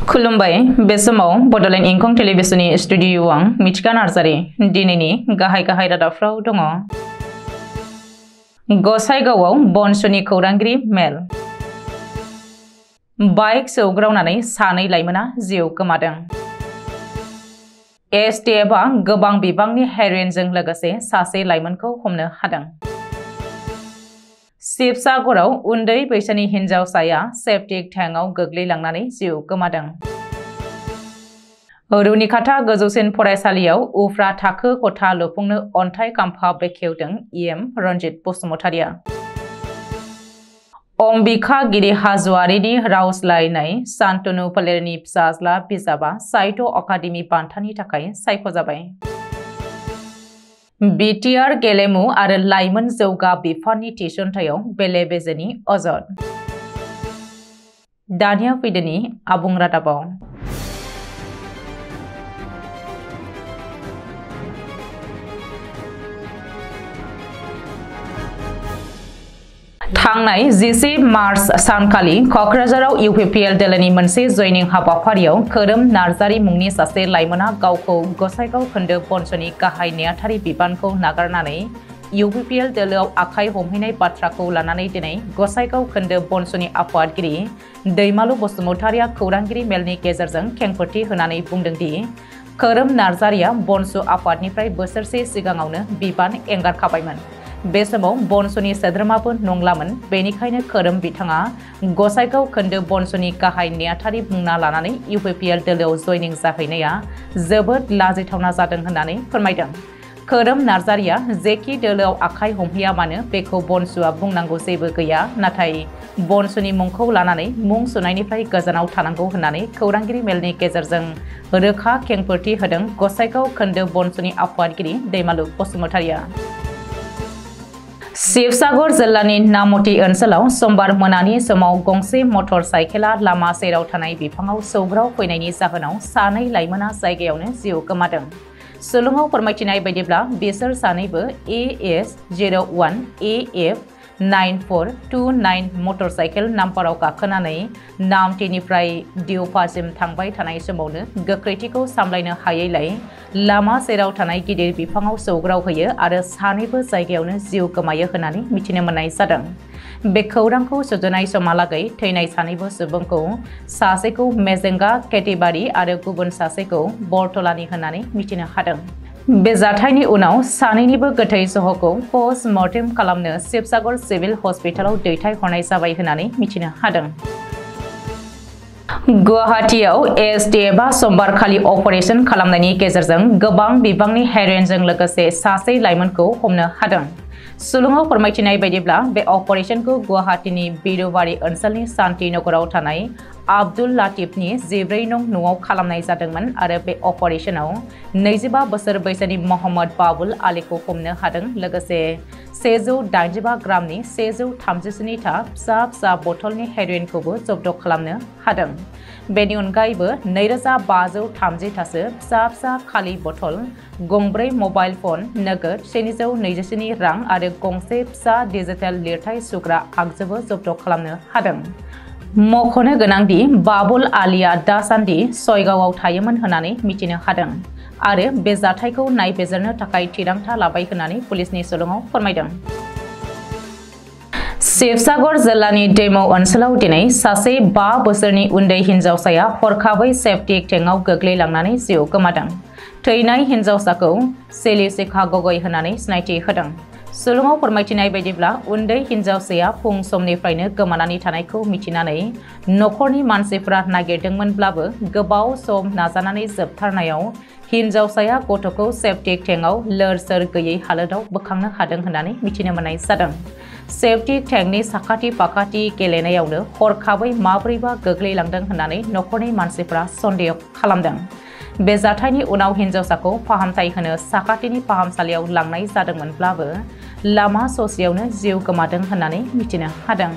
खुलुमबाय बे समाव बडोलेण्ड इंखं टेलिभिजननि स्टुडिय'आव आं मिथिका नार्जारी दिनैनि गाहाय रादाबफ्राव दङ। गसाइगावआव बनसुनि खौरांगिरि मेल। बाइक सौग्रावनानै सानै लाइमोना जिउ गोमादों। एसटिएफआ गोबां बिबांनि हेर'इनजों लोगोसे सासे लाइमोनखौ हमनो हादों। शिबसागराव उन्दै बैसोनि हिन्जावसाया सेप्टिक टेंकआव गोग्लैलांनानै जिउ गोमादों। रुनिखाथा गोजौसिन फरायसालियाव उफ्रा थाखो खथा लुफुंनो अन्थाइ खाम्फा बेखेवदों इएम रन्जित बसुमतारिया। अम्बिकागिरि हाज'वारिनि रावस्लायनाय शान्तनु फोलेरनि फिसाज्ला बिजाबा साहित्य अकादेमि बान्थानि थाखाय सायख'जाबाय। बिटिआर गेलेमु आरो लाइमोन जौगा बिफाननि थिसनथायाव बेले-बेजेनि अजद। दानिया फैदोनि आबुं रादाबाव। थांनाय 10 मार्च सानखालि क'क्राझाराव इउपिपिएल दोलोनि मोनसे जयनिं हाबाफारियाव खोरोम नार्जारी मुंनि सासे लाइमोना गावखौ गसाइगाव खोन्दो बनस'नि गाहाय नेहाथारि बिबानखौ नागारनानै इउपिपिएल दोलोआव आखाइ हमहैनाय बाथ्राखौ लानानै दिनै गसाइगाव खोन्दो बनस'नि आफादगिरि दैमालु बसुमतारिया खौरांगिरि मेलनि गेजेरजों खेंफोरथि होनानै बुंदों दि खोरोम नार्जारीया बनस' आफादनिफ्राय बोसोरसे सिगाङावनो बिबान एंगारखाबायमोन। बे समाव बनस'नि सोद्रोमाबो नंलामोन, बेनिखायनो खोरोम बिथाङा गसाइगाव खोन्दो बनस'नि गाहाय नेहाथारि बुंना लानानै इउपिपिएल दोलोआव जयनिं जाहैनाया जोबोद लाजिथावना जादों होननानै फोरमायदों। खोरोम नार्जारीया जेखि दोलोआव आखाइ हमहैया मानो बेखौ बनस'आ बुंनांगौ जेबो गैया, नाथाय बनस'नि मुंखौ लानानै मुं सुनायनिफ्राय गोजानाव थानांगौ होननानै खौरांगिरि मेलनि गेजेरजों रोखा खेंफोरथि होदों गसाइगाव खोन्दो बनस'नि आफादगिरि दैमालु बसुमतारिया। शिबसागर जिल्लानि नामती ओनसोलाव समबार मोनानि समाव गंसे मटर साइकेला लामा सेराव थानाय बिफाङाव सौग्राव फैनायनि जाहोनाव सानै लाइमोना जायगायावनो जिउ गोमादों। सुलुङाव फोरमायथिनाय बायदिब्ला बिसोर सानैबो AS01AF 9429 मटर साइकेल नाम्बाराव गाखोनानै नामतीनिफ्राय दिउपासिम थांबाय थानाय समावनो गोख्रैथिखौ सामलायनो हायैलाय लामा सेराव थानाय गिदिर बिफाङाव सौग्रावहैयो आरो सानैबो जायगायावनो जिउ गोमायो होननानै मिथिनो मोननाय जादों। बे खौरांखौ सुजुनाय समहालागै थैनाय सानैबो सुबुंखौ सासेखौ मेजेंगा केटिबारि आरो गुबुन सासेखौ बरतलानि होननानै मिथिनो हादों। बे जाथायनि उनाव सानैनिबो गोथै सह'खौ पस्ट मर्टेम खालामनो शिबसागर सिभिल हस्पिटालाव दैथायहरनाय जाबाय होननानै मिथिनो हादों। गुवाहाटीआव एसटिएफआ समबारखालि अपारेशन खालामनायनि गेजेरजों गोबां बिबांनि हेर'इनजों लोगोसे सासे लाइमोनखौ हमनो हादों। सुलुङाव फोरमायथिनाय बायदिब्ला बे अपारेशनखौ गुवाहाटीनि बिरुबारी ओनसोलनि शान्ति नगराव थानाय आब्दुल लातिफनि 14 नं न'आव खालामनाय जादोंमोन आरो बे अपारेशनाव 25 बोसोर बैसोनि महम्मद बाबुल आलीखौ हमनो हादों, लोगोसे 185 ग्रामनि 137 था फिसा बथलनि हेर'इनखौबो जब्द खालामनो हादों। बेनि अनगायैबो 2530 थासो फिसा खालि बथल, गंब्रै मबाइल फन, नोगोद 127 रां आरो गंसे फिसा डिजिटेल लिरथाय सुग्रा आगजुबो जब्द खालामनो हादों। मख'नो गोनांदि बाबुल आलीया दासान्दि सयगावआव थायोमोन होननानै मिथिनो हादों आरो बे जाथायखौ नायबिजिरनो थाखाय थिरांथा लाबाय होननानै पुलिसनि सुलुङाव फोरमायदों। शिबसागर जिल्लानि दैमु ओनसोलाव दिनै सासे 5 बोसोरनि उन्दै हिन्जावसाया हरखाबै सेप्टिक टेंकआव गोग्लैलांनानै जिउ गोमादों। थैनाय हिन्जावसाखौ सेलिसिका गगৈ होननानै सिनायथि होदों। सुलुङाव फोरमायथिनाय बायदिब्ला उन्दै हिन्जावसाया फुं समनिफ्रायनो गोमानानै थानायखौ मिथिनानै न'खरनि मानसिफोरा नागिरदोंमोनब्लाबो गोबाव सम नाजानानै जोबथारनायाव हिन्जावसाया गथ'खौ सेप्टिक टेंकआव लोर-सोर गैयै हालोदाव बोखांनो हादों होननानै मिथिनो मोननाय जादों। सेप्टिक टेंकनि साखाथि-फाखाथि गेलेनायावनो हरखाबै माब्रैबा गोग्लैलांदों होननानै न'खरनि मानसिफोरा सन्देह खालामदों। बे जाथायनि उनाव हिन्जावसाखौ फाहामथाय होनो साखाथिनि फाहामसालियाव लांनाय जादोंमोनब्लाबो लामा ससेयावनो जिउ गोमादों होननानै मिथिनो हादों।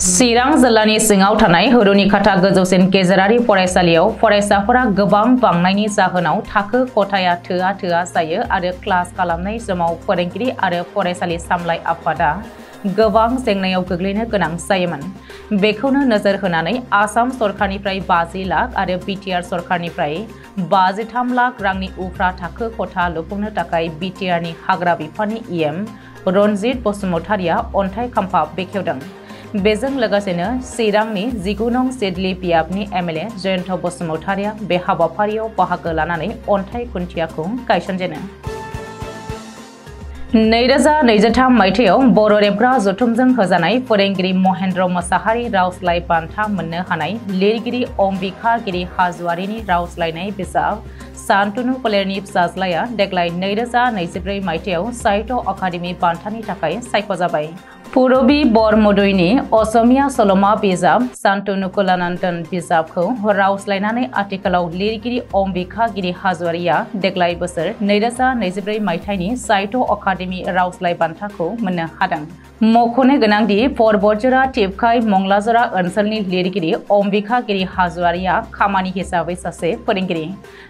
चिरां जिल्लानि सिङाव थानाय रुनिखाथा गोजौसिन गेजेरारि फरायसालियाव फरायसाफोरा गोबां बांनायनि जाहोनाव थाखो खथाया थोआ जायो आरो क्लास खालामनाय समाव फोरोंगिरि आरो फरायसालि सामलाय आफादा गोबां जेंनायाव गोग्लैनो गोनां जायोमोन। बेखौनो नोजोर होनानै आसाम सरकारनिफ्राय 50 लाख आरो बिटिआर सरकारनिफ्राय 53 लाख रांनि उफ्रा थाखो खथा लुफुंनो थाखाय बिटिआरनि हाग्रा बिफाननि इएम रनजित बसुमतारिया अन्थाइ खाम्फा बेखेवदों। बेजों लोगोसेनो चिरांनि 19 नं सिडली बियाबनि एमएलए जयन्त बसुमतारिया बे हाबाफारियाव बाहागो लानानै अन्थाइ खुन्थियाखौ गायसनजेनो। 2023 मायथाइयाव बर' रेबग्रा जथुमजों होजानाय फोरोंगिरि महेन्द्र मोसाहारि रावस्लाय बान्था मोननो हानाय लिरगिरि अम्बिकागिरि हाज'वारिनि रावस्लायनाय बिजाब सान्तनु फोलेरनि फिसाज्लाया देग्लाय 2024 मायथाइयाव साहित्य अकादेमि बान्थानि थाखाय सायख'जाबाय। पुरबी बरमदयनि असमिया सल'मा बिजाब सान्तनु कलानन्दन बिजाबखौ रावस्लायनानै आथिखालाव लिरगिरि अम्बिकागिरि हाज'वारिया देग्लाय बोसोर 2024 मायथाइनि साहित्य अकादेमि रावस्लाय बान्थाखौ मोननो हादों। मख'नो गोनांदि पर्बतजरा टिपकाय मंलाजरा ओनसोलनि लिरगिरि अम्बिकागिरि हाज'वारिया खामानि हिसाबै सासे फोरोंगिरि,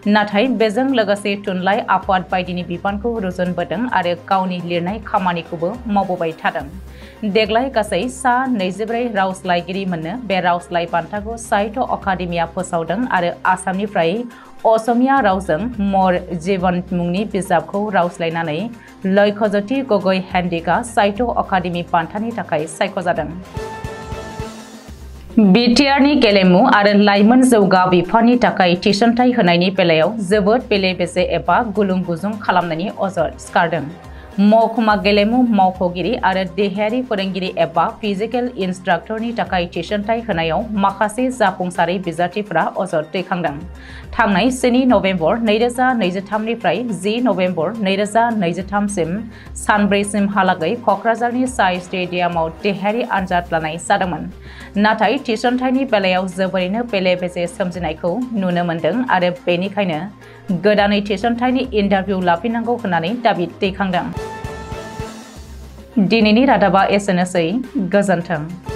नाथाय बेजों लोगोसे थुनलाइ आफाद बायदिनि बिबानखौ रुजुनबोदों आरो गावनि लिरनाय खामानिखौबो मावबोबाय थादों। देग्लाय गासै सा 24 रावस्लायगिरि मोननो बे रावस्लाय बान्थाखौ साहित्य अकादेमिया फोसावदों आरो आसामनिफ्राय असमिया रावजों मर जीवन मुंनि बिजाबखौ रावस्लायनानै लक्ष्यज्योति गगৈ हेन्डिकआ साहित्य अकादेमि बान्थानि थाखाय सायख'जादों। बिटिआरनि गेलेमु आरो लाइमोन जौगा बिफाननि थाखाय थिसनथाइ होनायनि बेलायाव जोबोद बेले-बेजे एबा गुलुं-गुजुं खालामनायनि अजद सिखारदों। महकुमा गेलेमु मावख'गिरि आरो देहायारि फोरोंगिरि एबा फिजिकेल इन्सट्राक्टरनि थाखाय थिसनथाइ होनायाव माखासे जाफुंसारै बिजाथिफोरा अजद दैखांदों। थांनाय 4 नभेम्बर 2023 निफ्राय 10 नभेम्बर 2023 सिम सानब्रैसिमहालागै क'क्राझारनि साइ स्टेडियामाव देहायारि आनजाद लानाय जादोंमोन। नाथाय थिसनथाइनि बेलायाव जोबोरैनो बेले-बेजे सोमजिनायखौ नुनो मोन्दों आरो बेनिखायनो गोदानै थिसनथाइनि इन्टारभिउ लाफिननांगौ होननानै दाबि दैखांदों। दिनैनि रादाबा एसेनोसै। गोजोन्थों।